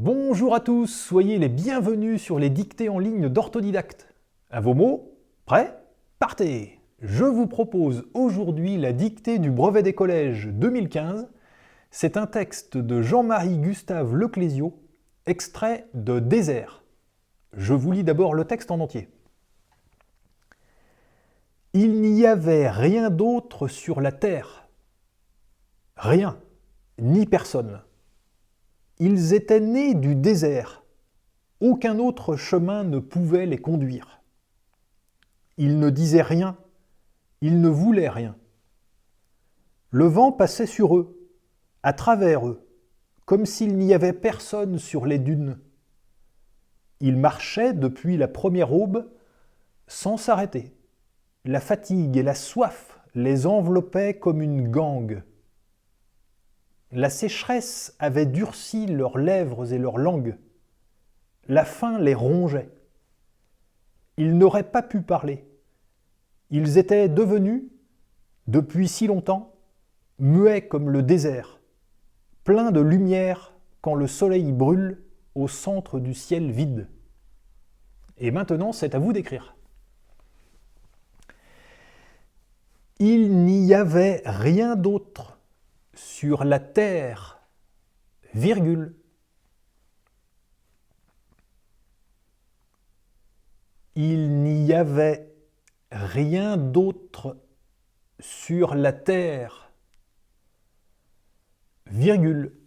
Bonjour à tous, soyez les bienvenus sur les dictées en ligne d'Orthodidacte. À vos mots, prêts, partez! Je vous propose aujourd'hui la dictée du brevet des collèges 2015. C'est un texte de Jean-Marie Gustave Leclésio, extrait de Désert. Je vous lis d'abord le texte en entier. Il n'y avait rien d'autre sur la terre. Rien, ni personne. Ils étaient nés du désert. Aucun autre chemin ne pouvait les conduire. Ils ne disaient rien, ils ne voulaient rien. Le vent passait sur eux, à travers eux, comme s'il n'y avait personne sur les dunes. Ils marchaient depuis la première aube sans s'arrêter. La fatigue et la soif les enveloppaient comme une gangue. La sécheresse avait durci leurs lèvres et leurs langues. La faim les rongeait. Ils n'auraient pas pu parler. Ils étaient devenus, depuis si longtemps, muets comme le désert, pleins de lumière quand le soleil brûle au centre du ciel vide. Et maintenant, c'est à vous d'écrire. Il n'y avait rien d'autre sur la terre, virgule. Il n'y avait rien d'autre sur la terre, virgule.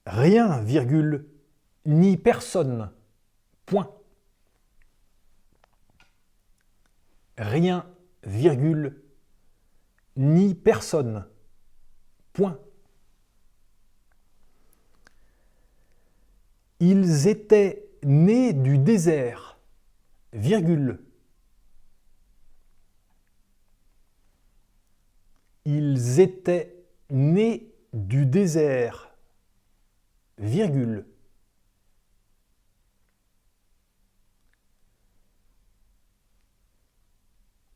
Rien, virgule, ni personne, point. Rien, virgule, ni personne, point. Ils étaient nés du désert, virgule. Ils étaient nés du désert, virgule.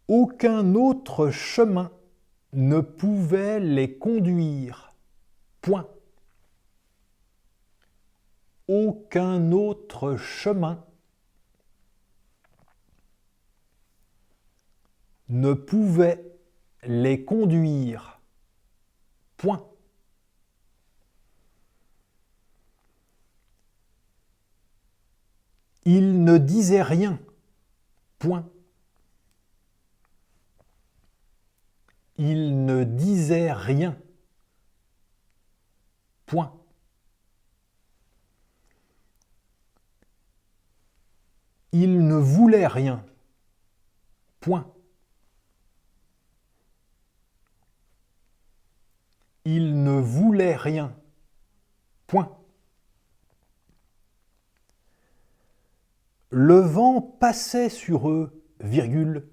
Aucun autre chemin ne pouvait les conduire, point. Aucun autre chemin ne pouvait les conduire, point. Ils ne disaient rien, point. Ils ne disaient rien, point. Ils ne voulaient rien, point. Ils ne voulaient rien, point. Le vent passait sur eux, virgule.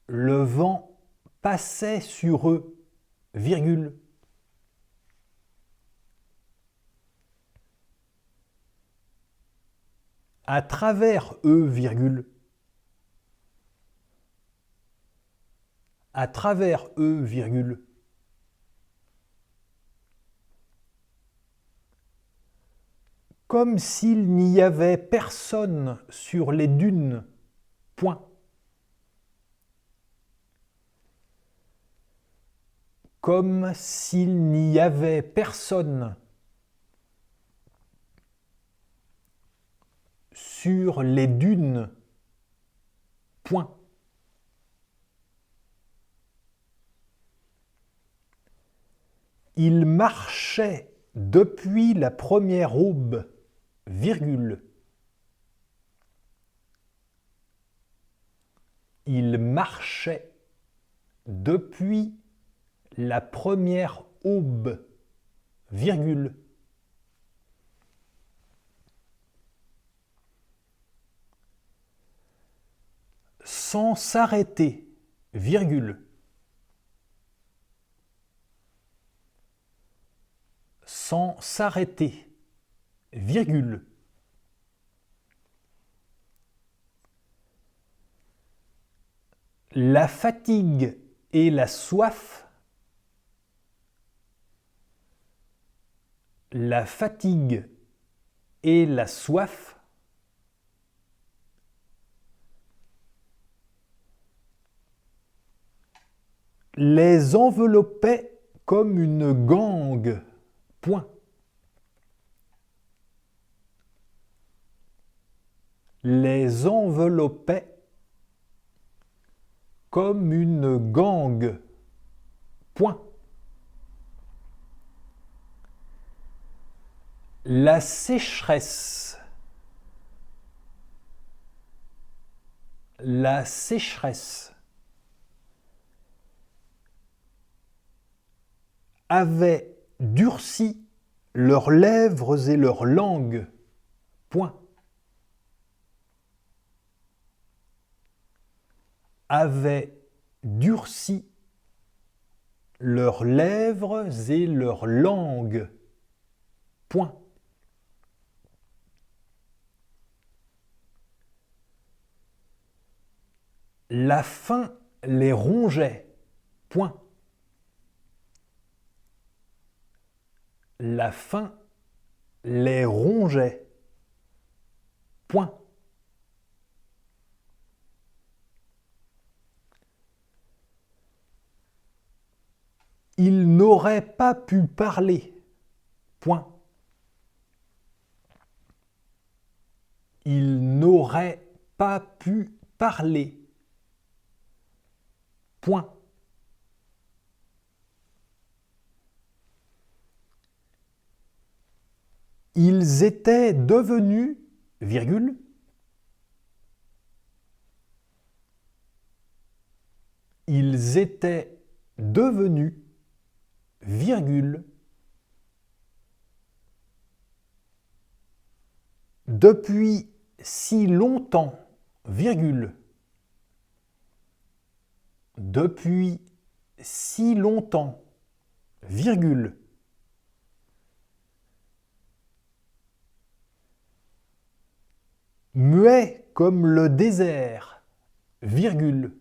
Le vent passait sur eux, virgule. À travers eux, virgule. À travers eux, virgule. Comme s'il n'y avait personne sur les dunes, point. Comme s'il n'y avait personne sur les dunes, point. Il marchait depuis la première aube, virgule. Il marchait depuis la première aube, virgule. Sans s'arrêter, virgule. Sans s'arrêter, virgule. La fatigue et la soif. La fatigue et la soif les enveloppaient comme une gangue. Point. Les enveloppaient comme une gangue. Point. La sécheresse. La sécheresse avait durci leurs lèvres et leurs langues. Point. Avait durci leurs lèvres et leurs langues. Point. La faim les rongeait. Point. La faim les rongeait. Point. Ils n'auraient pas pu parler. Point. Ils n'auraient pas pu parler. Point. Ils étaient devenus, virgule, ils étaient devenus, virgule, depuis si longtemps, virgule, depuis si longtemps, virgule, muet comme le désert, virgule,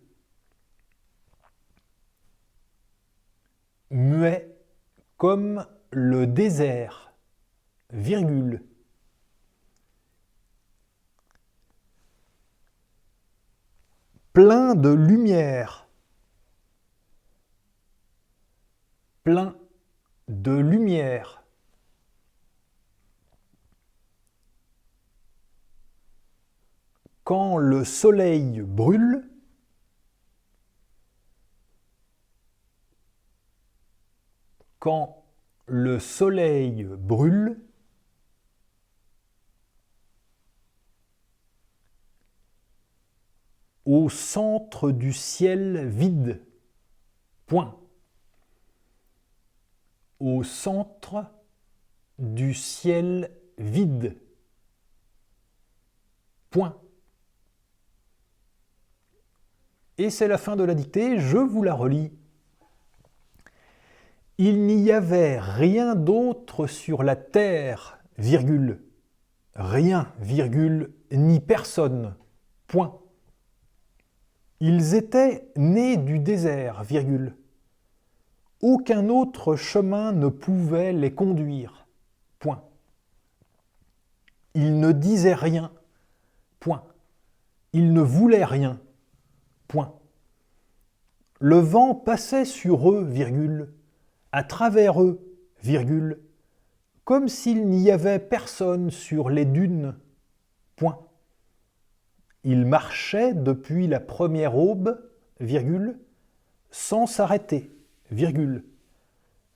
muet comme le désert, virgule, plein de lumière, plein de lumière, quand le soleil brûle, quand le soleil brûle, au centre du ciel vide. Point. Au centre du ciel vide. Point. Et c'est la fin de la dictée, je vous la relis. Il n'y avait rien d'autre sur la terre, virgule, rien, virgule, ni personne, point. Ils étaient nés du désert, virgule. Aucun autre chemin ne pouvait les conduire, point. Ils ne disaient rien, point. Ils ne voulaient rien, point. Le vent passait sur eux, virgule, à travers eux, virgule, comme s'il n'y avait personne sur les dunes, point. Ils marchaient depuis la première aube, virgule, sans s'arrêter, virgule.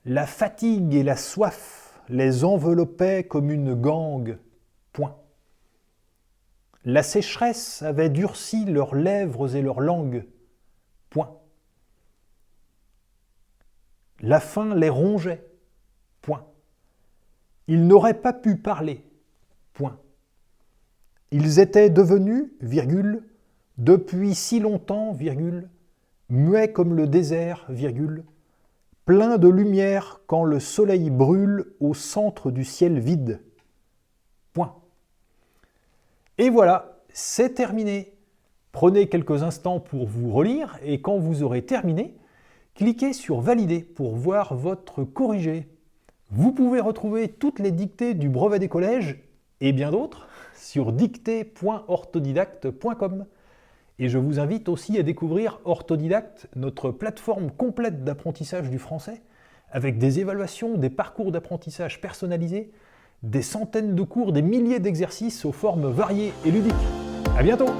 La fatigue et la soif les enveloppaient comme une gangue, point. La sécheresse avait durci leurs lèvres et leurs langues, point. La faim les rongeait, point. Ils n'auraient pas pu parler, point. Ils étaient devenus, virgule, depuis si longtemps, virgule, muets comme le désert, virgule, plein de lumière quand le soleil brûle au centre du ciel vide. Point. Et voilà, c'est terminé. Prenez quelques instants pour vous relire et quand vous aurez terminé, cliquez sur Valider pour voir votre corrigé. Vous pouvez retrouver toutes les dictées du brevet des collèges et bien d'autres sur dictée.orthodidacte.com. Et je vous invite aussi à découvrir Orthodidacte, notre plateforme complète d'apprentissage du français, avec des évaluations, des parcours d'apprentissage personnalisés, des centaines de cours, des milliers d'exercices aux formes variées et ludiques. À bientôt!